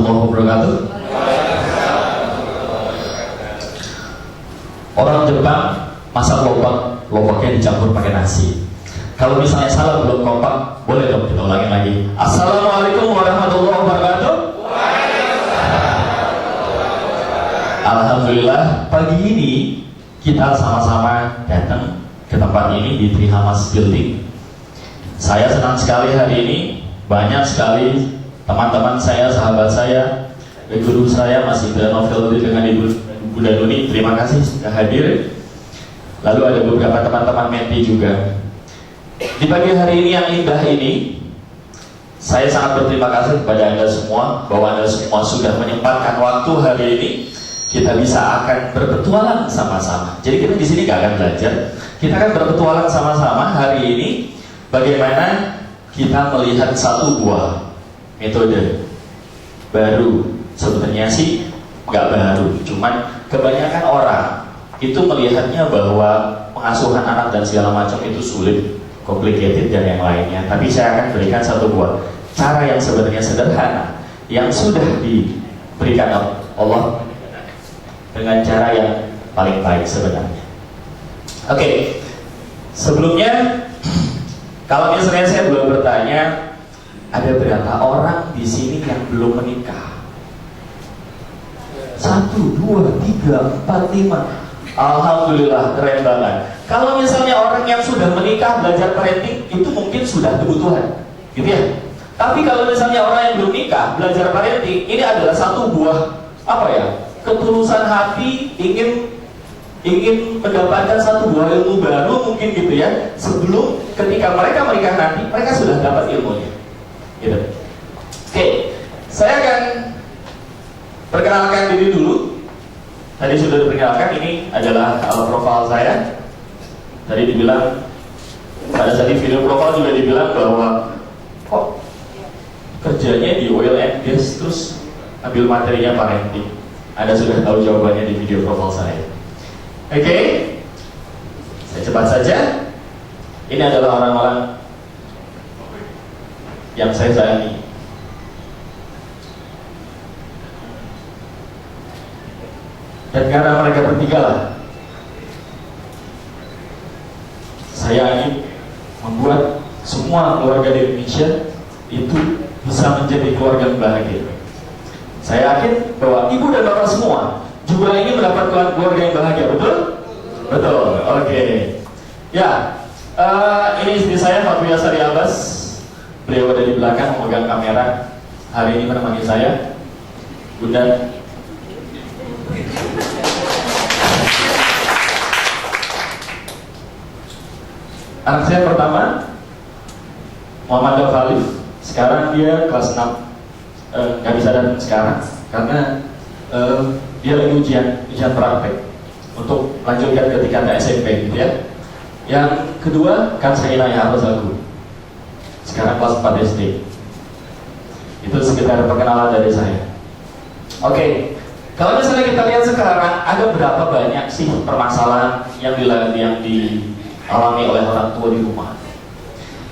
warahmatullahi wabarakatuh. Orang Jepang masak lobaknya dicampur pakai nasi. Kalau misalnya salah belum kompak, boleh dong kita ulangi lagi. Assalamualaikum warahmatullahi wabarakatuh. Alhamdulillah, pagi ini kita sama-sama datang ke tempat ini di Trihamas Building. Saya senang sekali hari ini, banyak sekali teman-teman saya, sahabat saya, guru saya Mas Indra Novel dengan Ibu Danuni, terima kasih sudah hadir. Lalu ada beberapa teman-teman Menti juga. Di pagi hari ini yang indah ini, saya sangat berterima kasih kepada Anda semua bahwa Anda semua sudah menyempatkan waktu hari ini. Kita bisa akan berpetualang sama-sama. Jadi kita di sini gak akan belajar, kita akan berpetualang sama-sama hari ini. Bagaimana kita melihat satu buah metode baru. Sebenarnya sih gak baru, cuman kebanyakan orang itu melihatnya bahwa pengasuhan anak dan segala macam itu sulit, complicated dan yang lainnya. Tapi saya akan berikan satu buah cara yang sebenarnya sederhana, yang sudah diberikan Allah dengan cara yang paling baik sebenarnya. Oke, sebelumnya kalau misalnya saya belum bertanya, ada berapa orang di sini yang belum menikah? 1, 2, 3, 4, 5. Alhamdulillah, keren banget. Kalau misalnya orang yang sudah menikah belajar parenting, itu mungkin sudah kebutuhan, gitu ya. Tapi kalau misalnya orang yang belum nikah belajar parenting, ini adalah satu buah apa ya? Ketulusan hati, ingin mendapatkan satu buah ilmu baru mungkin gitu ya. Sebelum ketika mereka menikah nanti, mereka sudah dapat ilmunya. Gitu. Oke, saya akan perkenalkan diri dulu. Tadi sudah diperkenalkan, ini adalah profil saya. Tadi dibilang, pada saat di video profil juga dibilang bahwa kok kerjanya di oil and gas terus ambil materinya parenting. Anda sudah tahu jawabannya di video profil saya. Oke, saya cepat saja. Ini adalah orang-orang yang saya sayangi. Dan karena mereka bertiga lah, saya ingin membuat semua keluarga di Indonesia itu bisa menjadi keluarga yang bahagia. Saya yakin bahwa ibu dan bapak semua juga ingin mendapatkan keluarga yang bahagia, betul? Betul, oke. Ya, ini istri saya, Fatwiyah Sari Abbas. Beliau ada di belakang memegang kamera. Hari ini menemani saya, Bunda. Anak saya pertama, Muhammad Gafalif. Sekarang dia kelas 6. Gak bisa datang sekarang karena dia lagi ujian praktek untuk lanjutkan ke tingkat SMP gitu ya. Yang kedua kan saya Naya Rosagu, sekarang kelas 4 SD. Itu sekitar perkenalan dari saya. Oke, kalau misalnya kita lihat sekarang, ada berapa banyak sih permasalahan yang dialami oleh orang tua di rumah?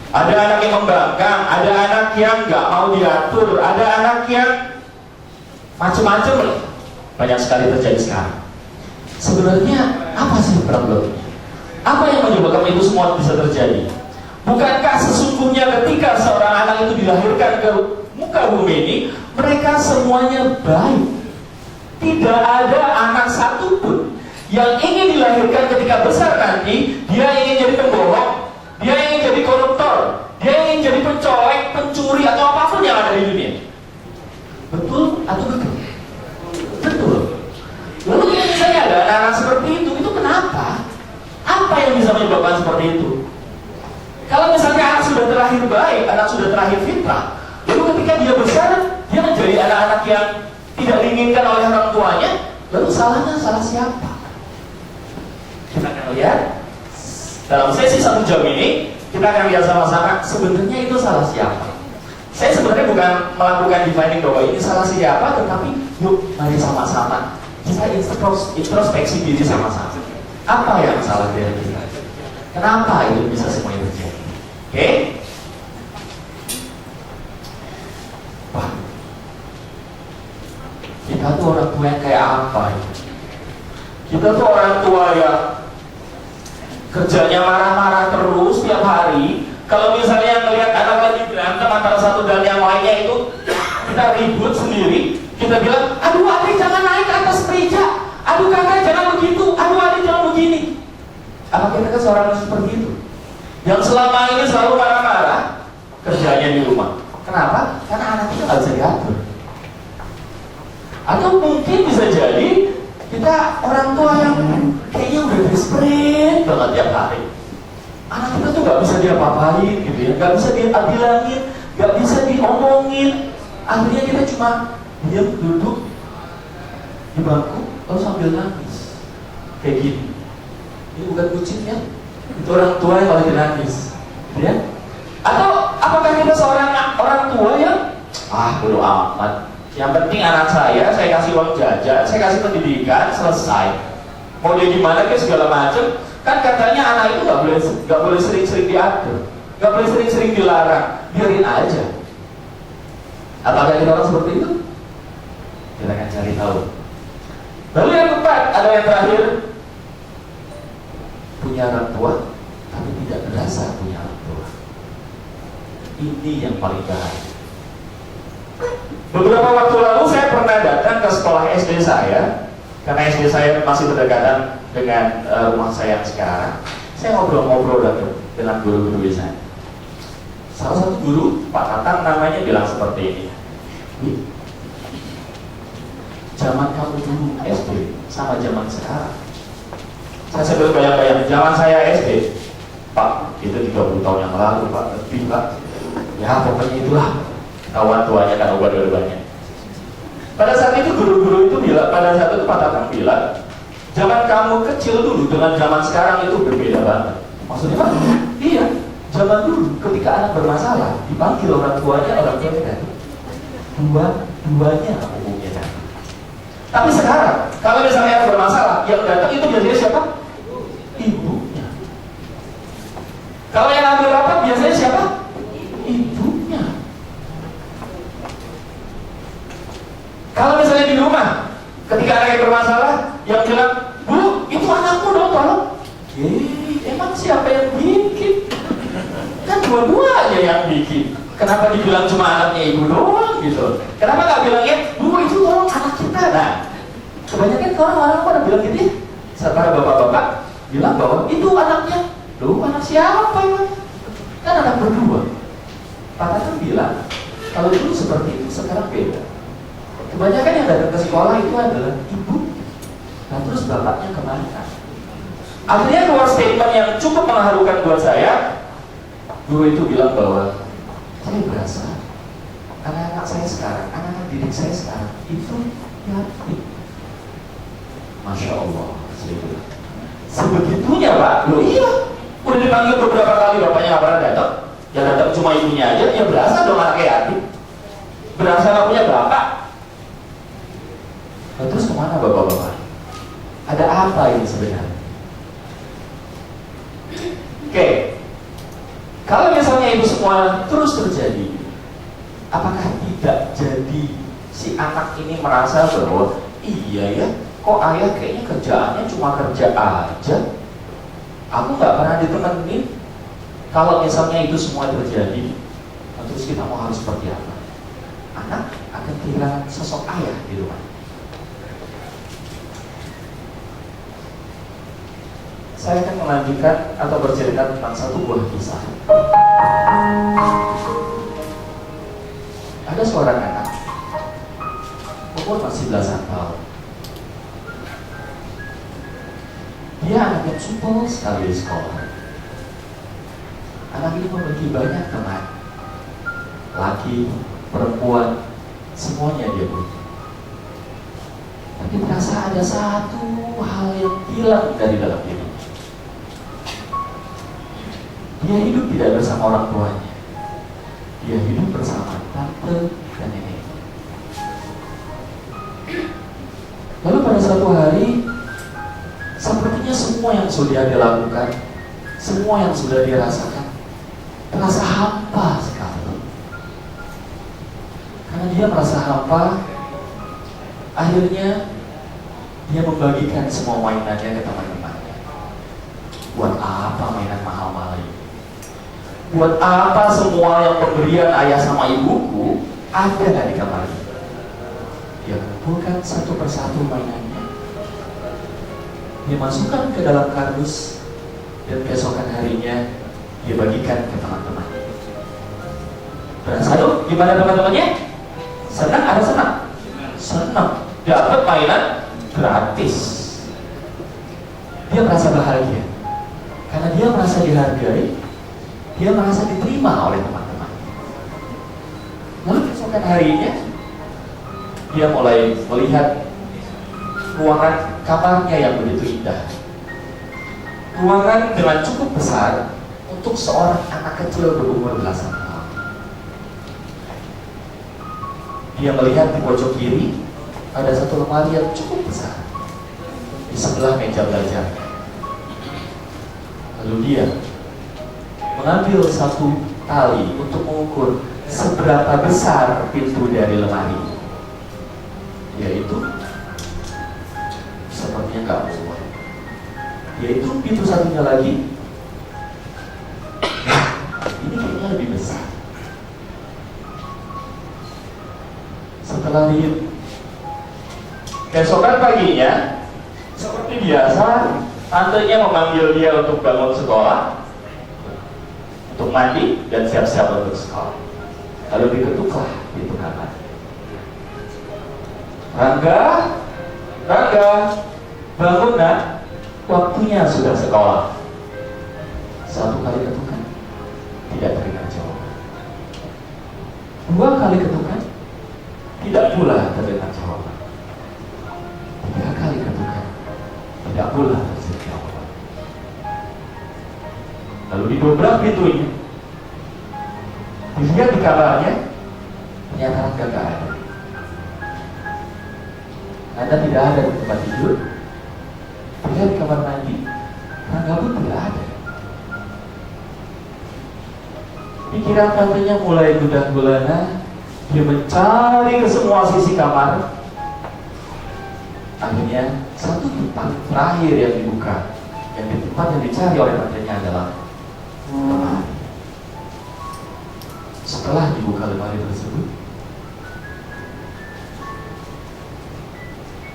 Ada anak yang membangkang, ada anak yang nggak mau diatur, ada anak yang macam-macam. Banyak sekali terjadi sekarang. Sebenarnya apa sih problemnya? Apa yang menyebabkan itu semua bisa terjadi? Bukankah sesungguhnya ketika seorang anak itu dilahirkan ke muka bumi ini, mereka semuanya baik? Tidak ada anak satupun yang ingin dilahirkan ketika besar nanti, dia ingin jadi pembohong, dia ingin jadi koruptor, dia ingin jadi pencolek, pencuri, atau apapun yang ada di dunia. Betul atau betul? Betul. Lalu misalnya ada anak-anak seperti itu kenapa? Apa yang bisa menyebabkan seperti itu? Kalau misalnya anak sudah terlahir baik, anak sudah terlahir fitrah, lalu ketika dia besar, dia menjadi anak-anak yang tidak diinginkan oleh orang tuanya, lalu salahnya salah siapa? Kita akan lihat dalam sesi 1 jam ini, kita akan lihat sama-sama sebenarnya itu salah siapa. Saya sebenarnya bukan melakukan defining bahwa ini salah siapa, tetapi yuk mari sama-sama kita introspeksi diri sama-sama. Apa yang salah dari kita? Kenapa itu bisa semuanya terjadi? Oke? Wah, Kita tuh orang tua yang kerjanya marah-marah terus tiap hari. Kalau misalnya melihat anak lagi berantem antara satu dan yang lainnya itu, kita ribut sendiri. Kita bilang, aduh adik jangan naik ke atas meja, aduh kakak jangan begitu, aduh adik jangan begini. Apa kita seorang yang seperti itu? Yang selama ini selalu marah-marah, kerjanya di rumah. Kenapa? Karena anak kita nggak bisa diatur. Atau mungkin bisa jadi kita orang tua yang kayaknya udah desperate banget tiap hari. Anak kita tuh nggak bisa diapa-apain gitu ya, nggak bisa dibilangin, nggak bisa diomongin. Akhirnya kita cuma diam duduk di bangku lalu sambil nangis kayak gini. Ini bukan kucing ya, itu orang tua yang lagi nangis, ya? Atau apakah kita seorang orang tua yang bodo amat, yang penting anak saya kasih uang jajan, saya kasih pendidikan, selesai. Mau dia gimana ke segala macam. Kan katanya anak itu nggak boleh sering-sering diatur, nggak boleh sering-sering dilarang, biarin aja. Apakah kita orang seperti itu? Kita akan cari tahu. Lalu yang keempat, ada yang terakhir, punya orang tua tapi tidak berasa punya orang tua. Ini yang paling bahaya. Beberapa waktu lalu saya pernah datang ke sekolah SD saya, karena SD saya masih berdekatan dengan rumah saya yang sekarang. Saya ngobrol-ngobrol dengan guru-guru di sana. Salah satu guru, Pak Tatang namanya, bilang seperti ini. Zaman kamu dulu SD sama zaman sekarang. Saya sambil bayang-bayang, zaman saya SD, Pak, itu 30 tahun yang lalu, Pak, lebih, Pak. Ya, pokoknya itulah. Kawan tuanya kan obat-obatnya. Pada saat itu guru-guru itu bilang, pada saat itu Pak Tatang bilang, zaman kamu kecil dulu dengan zaman sekarang itu berbeda banget. Maksudnya Pak? Iya, zaman dulu ketika anak bermasalah, dipanggil orang tuanya kan. Dua-duanya umumnya kan. Tapi sekarang, kalau misalnya anak bermasalah, yang datang itu biasanya siapa? Ibunya. Kalau yang ambil rapat biasanya siapa? Ibunya. Kalau misalnya di rumah, ketika anaknya bermasalah, yang bilang, Bu, itu anakmu dong, tolong. Emang siapa yang bikin? Kan dua-duanya yang bikin. Kenapa dibilang cuma anaknya ibu doang gitu? Kenapa nggak bilangnya, Bu, itu tolong anak kita? Nah, kebanyakan orang-orang pada bilang gitu ya. Setelah bapak-bapak bilang bahwa itu anaknya. Loh, anak siapa ya? Kan anak berdua. Pak Tatang bilang, kalau dulu seperti itu, sekarang beda. Kebanyakan yang datang ke sekolah itu adalah ibu. Nah terus bapaknya kemana? Akhirnya keluar statement yang cukup mengharukan buat saya. Guru itu bilang bahwa saya berasa anak-anak saya sekarang, anak-anak didik saya sekarang itu yatim. Masya Allah, saya bilang, sebegitunya Pak. Loh iya, udah dipanggil beberapa kali, bapaknya nggak pernah datang. Yang datang cuma ibunya aja, ya berasa dong anaknya yatim. Berasa nggak punya bapak. Nah, terus kemana bapak-bapak? Ada apa ini sebenarnya? Oke. Kalau misalnya itu semua terus terjadi, apakah tidak jadi si anak ini merasa bahwa iya ya, kok ayah kayaknya kerjaannya cuma kerja aja, aku nggak pernah ditemenin. Kalau misalnya itu semua terjadi, terus kita mau harus seperti apa? Anak akan kehilangan sosok ayah di rumah. Saya akan melanjutkan atau bercerita tentang satu buah kisah. Ada seorang anak, umur masih belasan tahun. Dia anak yang supel sekali di sekolah. Anak ini memiliki banyak teman, laki, perempuan, semuanya dia punya. Tapi terasa ada satu hal yang hilang dari dalam diri. Dia hidup tidak bersama orang tuanya. Dia hidup bersama tante dan nenek. Lalu pada suatu hari, sepertinya semua yang sudah dia lakukan, semua yang sudah dia rasakan, terasa hampa sekali. Karena dia merasa hampa, akhirnya Dia membagikan semua mainannya ke teman-temannya. Buat apa mainan mahal-mahal ini? Buat apa semua yang pemberian ayah sama ibuku ada di kamar ini? Dia kumpulkan satu persatu mainannya. Dia masukkan ke dalam kardus, dan keesokan harinya dia bagikan ke teman-teman. Berasa tuh gimana teman-temannya? Senang? Ada senang? Senang. Dapat mainan gratis. Dia merasa bahagia karena dia merasa dihargai, dia merasa diterima oleh teman-teman. Lalu keesokan harinya dia mulai melihat ruangan kamarnya yang begitu indah, ruangan dengan cukup besar untuk seorang anak kecil berumur belasan tahun. Dia melihat di pojok kiri ada satu lemari yang cukup besar di sebelah meja belajarnya. Lalu dia mengambil satu tali untuk mengukur seberapa besar pintu dari lemari, yaitu sepertinya nggak muat. Yaitu pintu satunya lagi, ini kayaknya lebih besar. Setelah dihitung, keesokan paginya seperti biasa, tantenya memanggil dia untuk bangun sekolah, untuk mandi dan siap-siap untuk sekolah. Lalu diketuklah pintu kamar. Rangga, bangun nak, waktunya sudah sekolah. Satu kali ketukan, tidak terdengar jawaban. Dua kali ketukan, tidak pula terdengar jawaban. Tiga kali ketukan, tidak pula terdengar jawaban. Lalu didobrak pintunya, dilihat di kamarnya, ternyata Rangga gak ada. Anda tidak ada di tempat tidur, dilihat di kamar mandi, Rangga pun tidak ada. Pikiran tantenya mulai gundah gulana. Dia mencari ke semua sisi kamar. Akhirnya satu tempat terakhir yang dibuka, yang di tempat yang dicari oleh tantenya adalah lemari. Setelah dibuka lemari tersebut,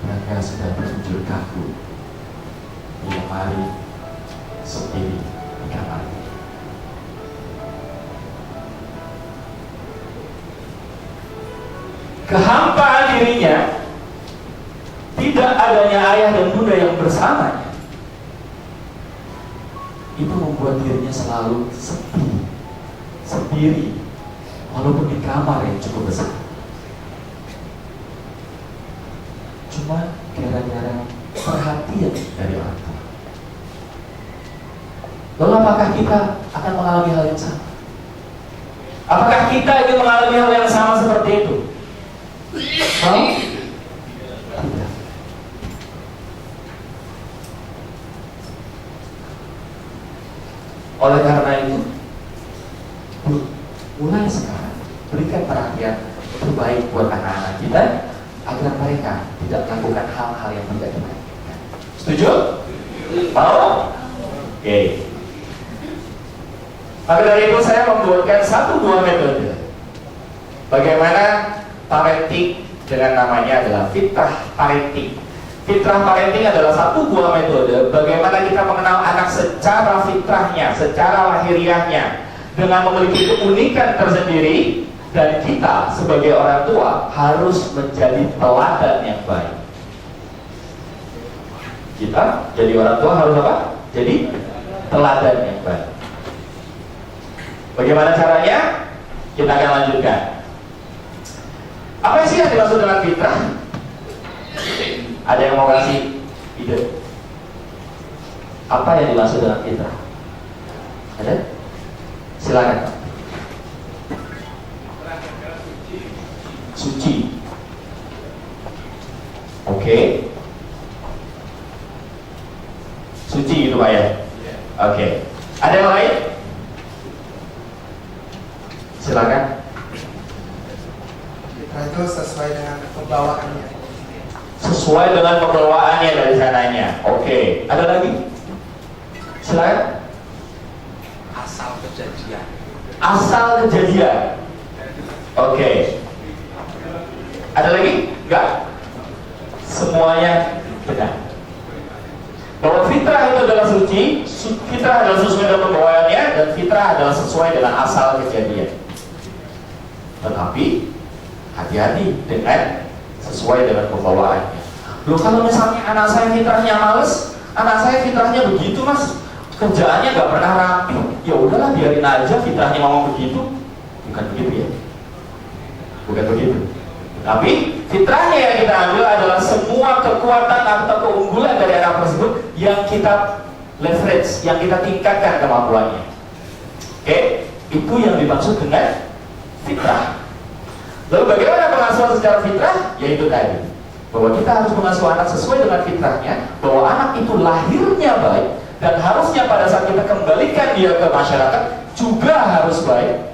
Rangga sudah terjun kaku di lemari sendiri di kamarnya. Kehampaan dirinya, tidak adanya ayah dan bunda yang bersamanya, itu membuat dirinya selalu sepi, sendiri, walaupun di kamar yang cukup besar. Cuma gara-gara perhatian dari orang tua. Lalu apakah kita akan mengalami hal yang sama? Apakah kita ingin mengalami hal yang sama seperti itu? Mau? Tidak. Oleh karena itu, mulai sekarang berikan perhatian terbaik buat anak-anak kita agar mereka tidak melakukan hal-hal yang tidak diinginkan. Setuju? Mau? Oke. Maka dari itu saya membuatkan 1-2 metode bagaimana parenting dengan namanya adalah fitrah parenting. Fitrah parenting adalah 1-2 metode bagaimana kita mengenal anak secara fitrahnya, secara lahiriahnya, dengan memiliki keunikan tersendiri, dan kita sebagai orang tua harus menjadi teladan yang baik. Kita jadi orang tua harus apa? Jadi teladan yang baik. Bagaimana caranya? Kita akan lanjutkan. Apa sih yang dimaksud dengan fitrah? Ada yang mau kasih ide? Apa yang dimaksud dengan fitrah? Ada? Silakan. Suci. Oke. Suci gitu Pak ya? Oke. Ada yang lain? Silakan. Fitrah itu sesuai dengan pembawaannya. sesuai dengan pembawaannya dari sananya. Oke, ada lagi? Silakan. Asal kejadian. Asal kejadian. Oke. Ada lagi? Enggak. Semuanya benar. Bahwa fitrah itu adalah suci, fitrah adalah sesuai dengan pembawaannya, dan fitrah adalah sesuai dengan asal kejadian. Tetapi hati-hati dengan sesuai dengan pembawaannya. Loh, kalau misalnya anak saya fitrahnya males, anak saya fitrahnya begitu mas, kerjaannya nggak pernah rapi, ya udahlah biarin aja fitrahnya mau begitu. Bukan begitu ya, bukan begitu. Tapi fitrahnya yang kita ambil adalah semua kekuatan atau keunggulan dari anak tersebut yang kita leverage, yang kita tingkatkan kemampuannya. Oke, itu yang dimaksud dengan fitrah. Lalu bagaimana pengasuhan secara fitrah? Yaitu tadi, bahwa kita harus mengasuh anak sesuai dengan fitrahnya, bahwa anak itu lahirnya baik, dan harusnya pada saat kita kembalikan dia ke masyarakat juga harus baik,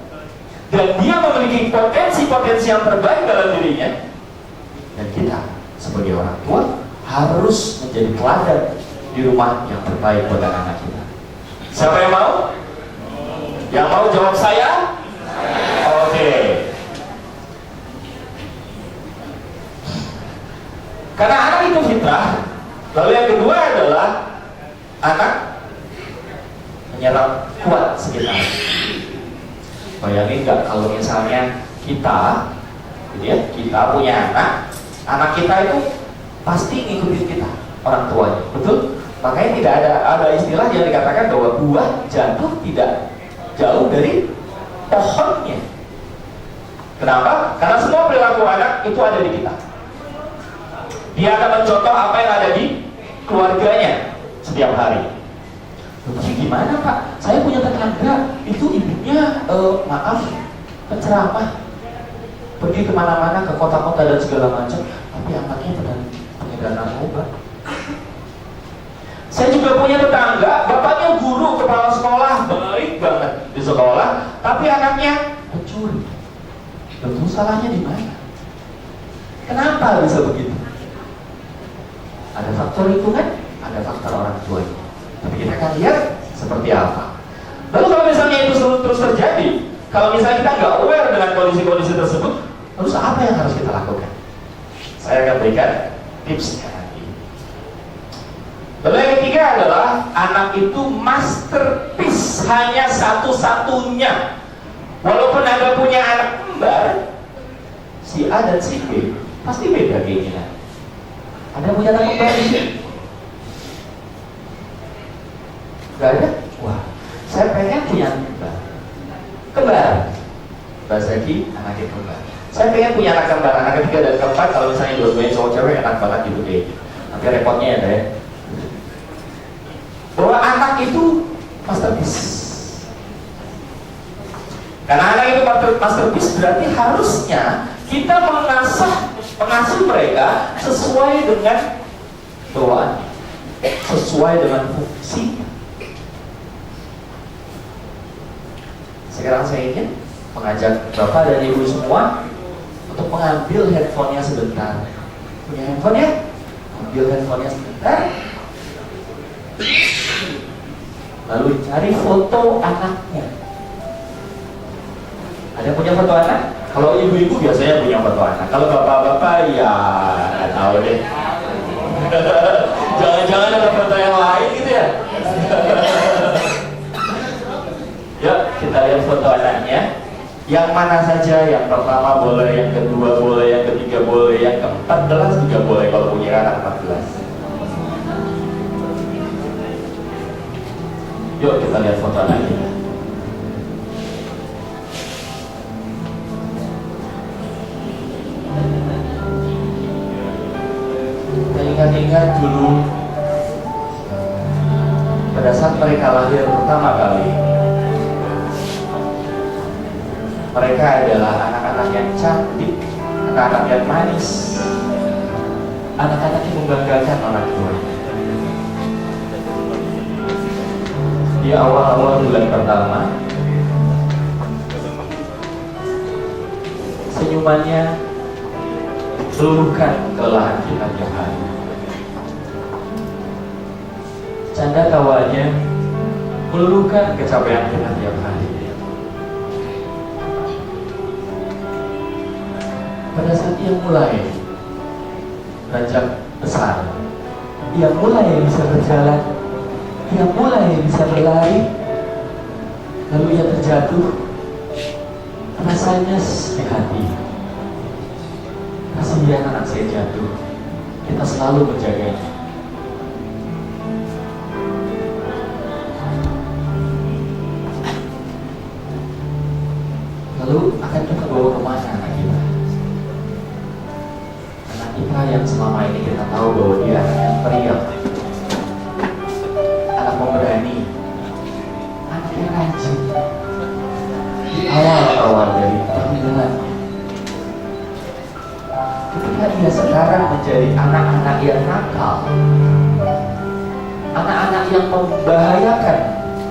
dan dia memiliki potensi-potensi yang terbaik dalam dirinya, dan kita sebagai orang tua harus menjadi teladan di rumah yang terbaik buat anak kita. Siapa yang mau? Yang mau jawab saya? Oke. Karena anak itu fitrah. Lalu yang kedua adalah anak menyerap kuat sekitar. Bayangin nggak kalau misalnya kita, gitu ya, kita punya anak kita itu pasti ngikutin kita, orang tuanya, betul? Makanya tidak ada istilah yang dikatakan bahwa buah jatuh tidak jauh dari pohonnya. Kenapa? Karena semua perilaku anak itu ada di kita. Dia akan mencontoh apa yang ada di keluarganya setiap hari. Jadi gimana Pak? Saya punya tetangga, itu ibunya maaf, penceramah, pergi kemana-mana, ke kota-kota dan segala macam, tapi anaknya pengedar narkoba. Saya juga punya tetangga, bapaknya guru, kepala sekolah, baik banget di sekolah, tapi anaknya pencuri. Tentu salahnya di mana? Kenapa bisa begitu? Ada faktor lingkungan, ada faktor orang tuanya. Tapi kita akan lihat seperti apa. Lalu kalau misalnya itu terus terjadi, kalau misalnya kita nggak aware dengan kondisi-kondisi tersebut, terus apa yang harus kita lakukan? Saya akan berikan tipsnya nanti. Lalu yang ketiga adalah anak itu masterpiece, hanya satu-satunya. Walaupun Anda punya anak kembar, si A dan si B pasti beda keinginan. Ada punya anak kembar di sini? Gak ada? Wah, saya pengen punya kembar. Bahasa lagi, anaknya kembar. Saya pengen punya anak kembar, anak ketiga dan keempat. Kalau misalnya dua-duanya cowok cewek, enak banget gitu deh. Nanti repotnya ya deh. Bahwa anak itu masterpiece. Karena anak itu masterpiece berarti harusnya kita mengasuh mereka sesuai dengan bawaan, sesuai dengan fungsi. Sekarang saya ingin mengajak Bapak dan Ibu semua untuk mengambil handphonenya sebentar. Punya handphone ya? Ambil handphonenya sebentar. Lalu cari foto anaknya. Ada punya foto anak? Kalau ibu-ibu biasanya punya foto anak. Kalau bapak-bapak ya nggak tahu deh. Jangan-jangan ada foto yang lain gitu ya. Yuk kita lihat foto anaknya. Yang mana saja, yang pertama boleh, yang kedua boleh, yang ketiga boleh, yang ke-14 juga boleh kalau punya anak 14. Yuk kita lihat foto anaknya. Kita ingat-ingat dulu pada saat mereka lahir pertama kali. Mereka adalah anak-anak yang cantik, anak-anak yang manis, anak-anak yang membanggakan orang tuanya. Di awal-awal bulan pertama, senyumannya meluluhkan kelelahan kita tiap hari. Canda tawanya meluluhkan kecapean kita tiap hari. Pada saat dia mulai beranjak besar, dia mulai bisa berjalan, dia mulai bisa berlari, lalu ia terjatuh, rasanya di hati. Kasihan anak saya jatuh, kita selalu menjaganya. Lalu akan kita bawa kemana anak kita? Anak kita yang selama ini kita tahu bahwa dia anak yang periang, anak pemberani, anak yang rajin. Di awal-awal dari panggilannya, ketika dia sekarang menjadi anak-anak yang nakal, anak-anak yang membahayakan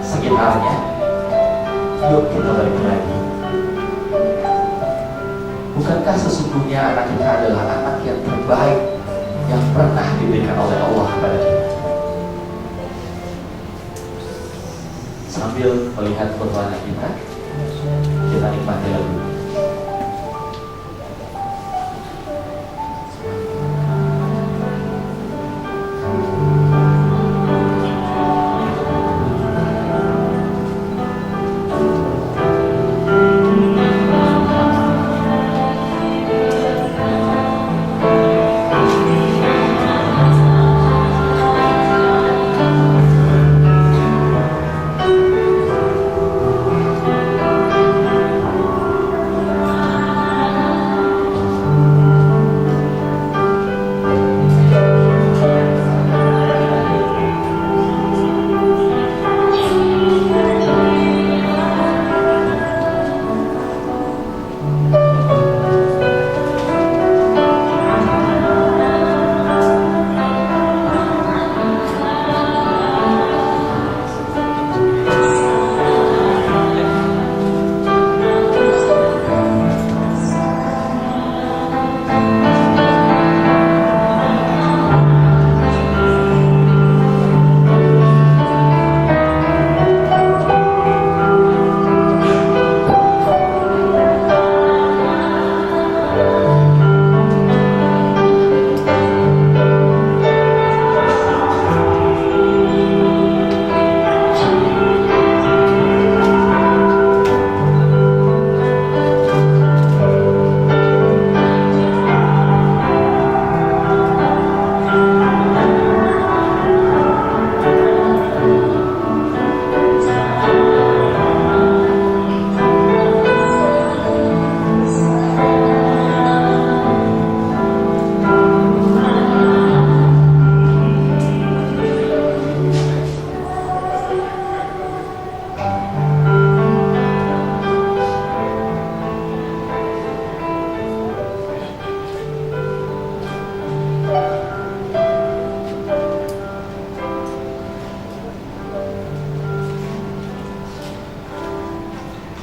sekitarnya, yuk kita balik lagi. Bukankah sesungguhnya anak kita adalah anak yang terbaik yang pernah diberikan oleh Allah kepada kita? Sambil melihat foto anak kita nikmati lagu.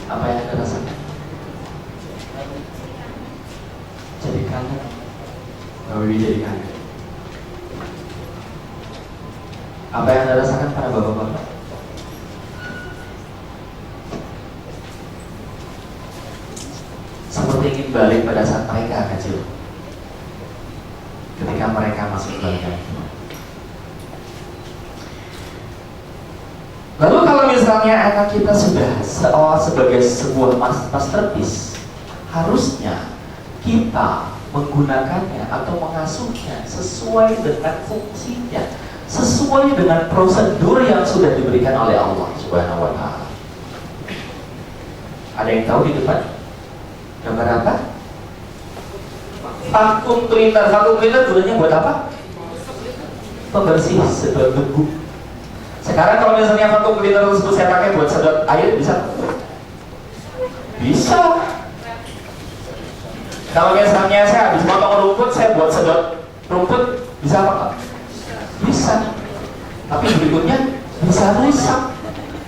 Apa yang Anda rasakan? Jadi kangen. Mbak Wiwi jadi kangen. Apa yang Anda rasakan para bapak-bapak? Seperti ingin balik pada saat mereka kecil, ketika mereka masih belajar. Lalu kalau misalnya anak kita sudah seolah sebagai sebuah masterpiece, harusnya kita menggunakannya atau mengasuhnya sesuai dengan fungsinya, sesuai dengan prosedur yang sudah diberikan oleh Allah Subhanahu wa Ta'ala. Ada yang tahu di depan? Gambar apa? Vakum cleaner. Vakum cleaner gunanya buat apa? Pembersih sedot debu. Sekarang kalau misalnya vakum cleaner tersebut saya pakai buat sedot air, bisa? Bisa. Kalau misalnya saya habis potong rumput, saya buat sedot rumput, bisa apa? Bisa. Tapi berikutnya bisa rusak.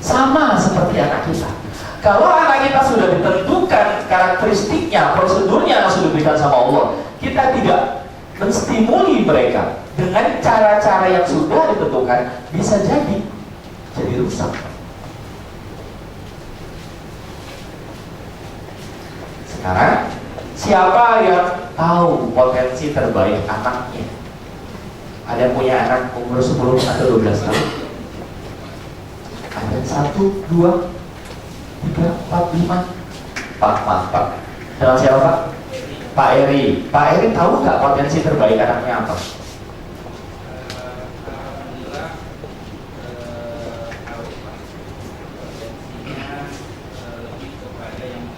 Sama seperti anak kita. Kalau anak kita sudah ditentukan karakteristiknya, prosedurnya yang sudah diberikan sama Allah, kita tidak menstimuli mereka dengan cara-cara yang sudah ditentukan, bisa jadi rusak. Sekarang, siapa yang tahu potensi terbaik anaknya? Ada yang punya anak umur 10 atau 12 tahun? Ada 1, 2, 3, 4, 5. Pak. Kenal siapa Pak? Pak Eri. Pak Eri tahu nggak potensi terbaik anaknya apa? Alhamdulillah tahu Pak. Potensinya lebih kepada yang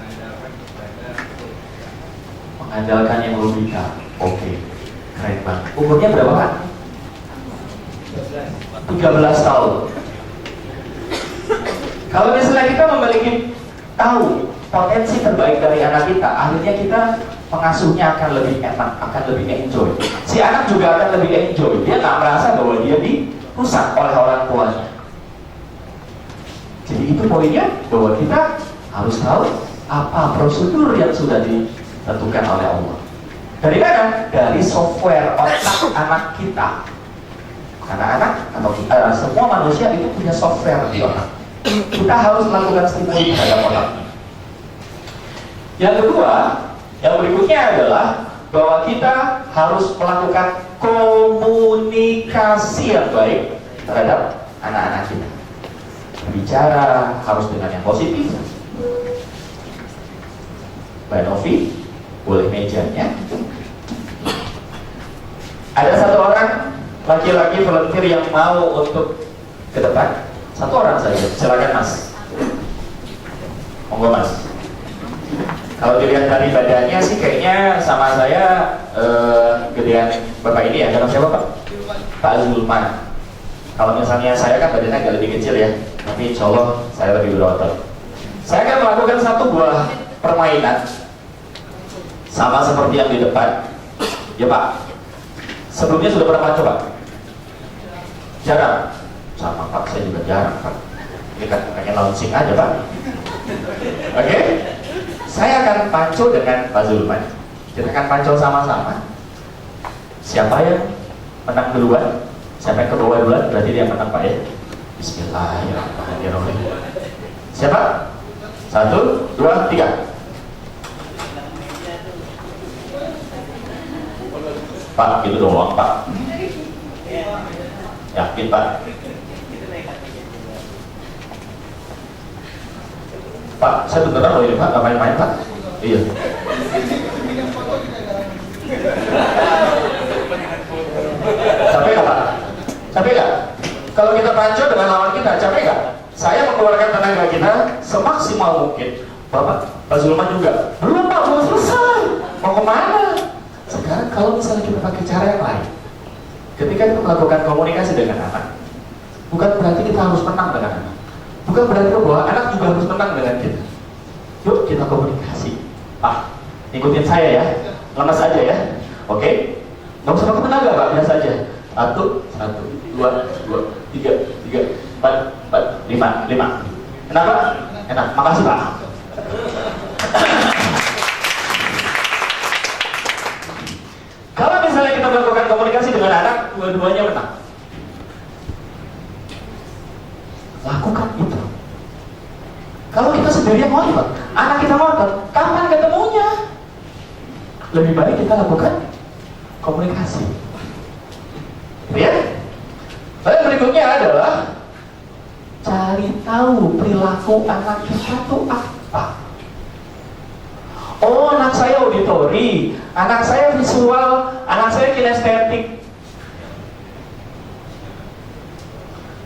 mengandalkan yang logika. Oke, keren banget. Umurnya berapa Pak? 13 tahun. Kalau misalnya kita memiliki tahu potensi terbaik dari anak kita, akhirnya kita pengasuhnya akan lebih enak, akan lebih enjoy. Si anak juga akan lebih enjoy. Dia nggak merasa bahwa dia dirusak oleh orang tuanya. Jadi itu poinnya, bahwa kita harus tahu apa prosedur yang sudah ditentukan oleh Allah. Dari mana? Dari software otak anak kita. Karena anak atau semua manusia itu punya software di otak. Kita harus melakukan stimuli terhadap otaknya. Yang kedua, yang berikutnya adalah bahwa kita harus melakukan komunikasi yang baik terhadap anak-anak kita. Bicara harus dengan yang positif. Mbak Novi, boleh mejanya. Ada satu orang laki-laki volunteer yang mau untuk ke depan. Satu orang saja, silakan Mas. Monggo Mas. Kalau dilihat dari badannya sih kayaknya sama saya gedean Bapak ini ya. Karena siapa Pak? Pak Zulman. Kalau misalnya saya kan badannya agak lebih kecil ya, tapi insya Allah saya lebih berotot. Saya akan melakukan satu buah permainan sama seperti yang di depan. Ya Pak. Sebelumnya sudah pernah coba? Jarang. Sama Pak, saya juga jarang Pak. Ini kan pengen launching aja Pak. Oke? Saya akan panco dengan Pak Zulman. Kita akan panco sama-sama. Siapa yang menang duluan? Siapa yang ke bawah duluan? Berarti dia menang Pak ya. Bismillahirrahmanirrahim. Siapa? 1, 2, 3. Pak, gitu doang Pak. Yakin Pak? Pak, saya beneran loh ini Pak, gak main-main Pak. Iya. Capek gak Pak? Capek gak? Kalau kita panco dengan lawan kita, capek gak? Saya mengeluarkan tenaga kita semaksimal mungkin. Bapak, Pak Zulman juga. Belum Pak, belum selesai. Mau kemana? Sekarang kalau misalnya kita pakai cara yang lain, ketika kita melakukan komunikasi dengan anak, bukan berarti kita harus menang dengan anak. Bukan berarti bahwa anak juga harus menang dengan kita. Yuk kita komunikasi. Pak, ikutin saya ya. Lemas aja ya. Oke? Nggak usah pakai tenaga Pak, biasa aja. 1, 2, 3, 4, 5. Enak Pak? Enak. Makasih Pak. Kalau misalnya kita melakukan komunikasi dengan anak, dua-duanya menang. Lakukan itu. Kalau kita sendiri yang ngotot, anak kita ngotot, kapan ketemunya? Lebih baik kita lakukan komunikasi. Ya? Lalu berikutnya adalah cari tahu perilaku anak kita itu apa. Oh, anak saya auditori, anak saya visual, anak saya kinestetik.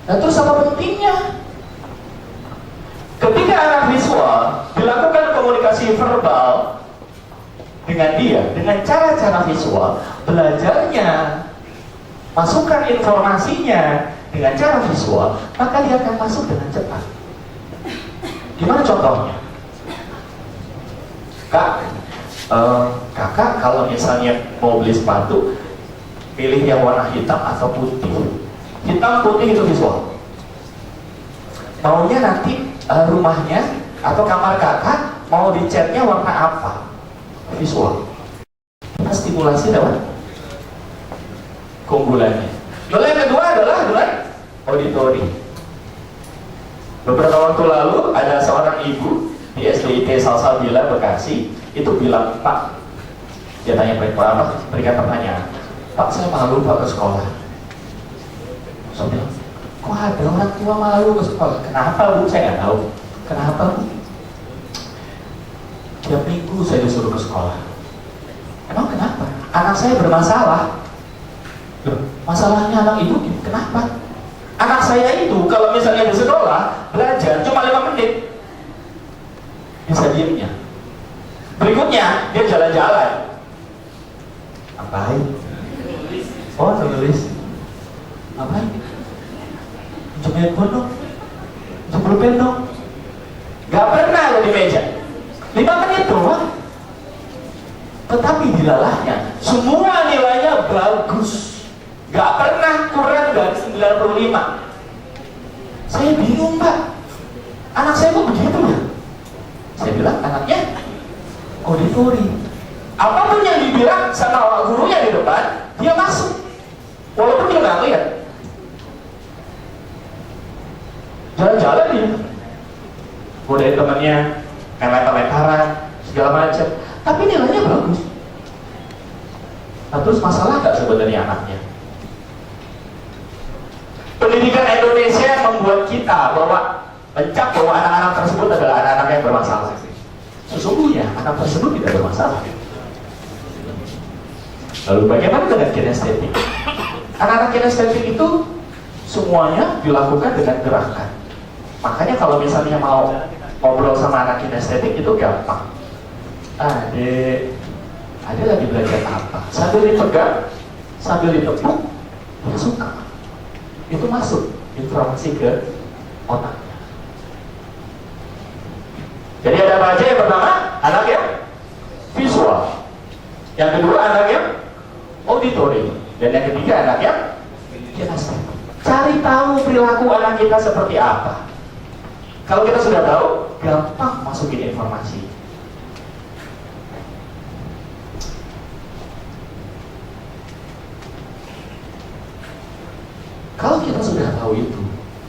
Nah, terus apa pentingnya? Ketika anak visual dilakukan komunikasi verbal dengan dia, dengan cara-cara visual, belajarnya, masukkan informasinya dengan cara visual, maka dia akan masuk dengan cepat. Gimana contohnya? Kak, kakak kalau misalnya mau beli sepatu, pilih yang warna hitam atau putih. Hitam putih itu visual. Maunya nanti rumahnya atau kamar kakak mau dicatnya warna apa? Visual. Pasti stimulasi lewat keunggulannya. Lalu yang kedua adalah auditori. Beberapa waktu lalu ada seorang ibu di SDIT Salsabila Bekasi itu bilang, Pak, dia tanya berikan pertanyaan, Pak, saya malu Pak ke sekolah. Saya bilang, kok ada orang tua malu ke sekolah? Kenapa Bu? Saya nggak tahu. Kenapa Bu? Tiap minggu saya disuruh ke sekolah. Emang kenapa? Anak saya bermasalah. Loh, masalahnya anak ibu kenapa? Anak saya itu kalau misalnya di sekolah belajar cuma 5 menit bisa diemnya. Berikutnya dia jalan-jalan. Ngapain? Oh, nulis. Ngapain? Coba handphone dong. Coba pulpen dong. Gak pernah lo di meja 5 menit doang. Tetapi dilalahnya semua nilainya bagus. Gak pernah kurang dari 95. Saya bingung, Pak. Anak saya kok begitu ya? Saya bilang anaknya auditori. Apapun yang dibilang sama gurunya di depan, dia masuk. Walaupun dia nggak lihat. Jalan-jalan dia. Godain temannya, komentar-komentaran, segala macam. Tapi nilainya bagus. Nah, terus masalah nggak sebenarnya anaknya? Pendidikan Indonesia membuat kita mencap bahwa anak-anak tersebut adalah anak-anak yang bermasalah. Sesungguhnya anak tersebut tidak bermasalah. Lalu bagaimana dengan kinestetik? Anak-anak kinestetik itu semuanya dilakukan dengan gerakan. Makanya kalau misalnya mau ngobrol sama anak kinestetik itu gampang. Adek lagi belajar apa? Sambil dipegang, sambil ditepuk, dia suka. Itu masuk informasi ke otaknya. Jadi ada apa aja? Yang pertama, anak yang visual. Yang kedua, anak yang auditory. Dan yang ketiga, anak yang kinestetik. Cari tahu perilaku anak kita seperti apa. Kalau kita sudah tahu, gampang masukin informasi. Kalau kita sudah tahu itu,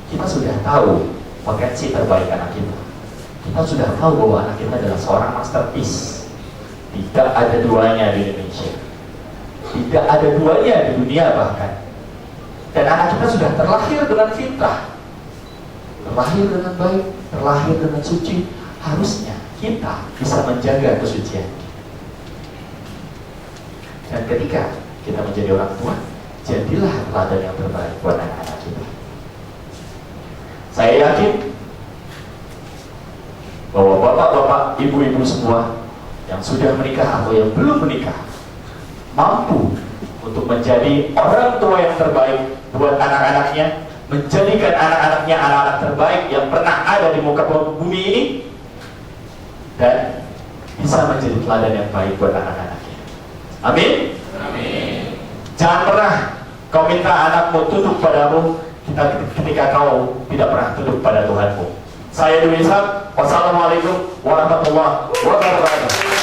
kita sudah tahu potensi terbaik anak kita. Kita sudah tahu bahwa anak kita adalah seorang masterpiece. Tidak ada duanya di Indonesia. Tidak ada duanya di dunia bahkan. Dan anak kita sudah terlahir dengan fitrah. Terlahir dengan baik, terlahir dengan suci. Harusnya kita bisa menjaga kesucian. Dan ketika kita menjadi orang tua, jadilah teladan yang terbaik buat anak-anak kita. Saya yakin bahwa bapak-bapak, ibu-ibu semua yang sudah menikah atau yang belum menikah mampu untuk menjadi orang tua yang terbaik buat anak-anaknya, menjadikan anak-anaknya anak-anak terbaik yang pernah ada di muka bumi ini, dan bisa menjadi teladan yang baik buat anak-anaknya. Amin. Amin. Jangan pernah kau minta anakmu tunduk padamu ketika kau tidak pernah tunduk pada Tuhanmu. Saya Dwi Ishak. Wassalamualaikum warahmatullahi wabarakatuh.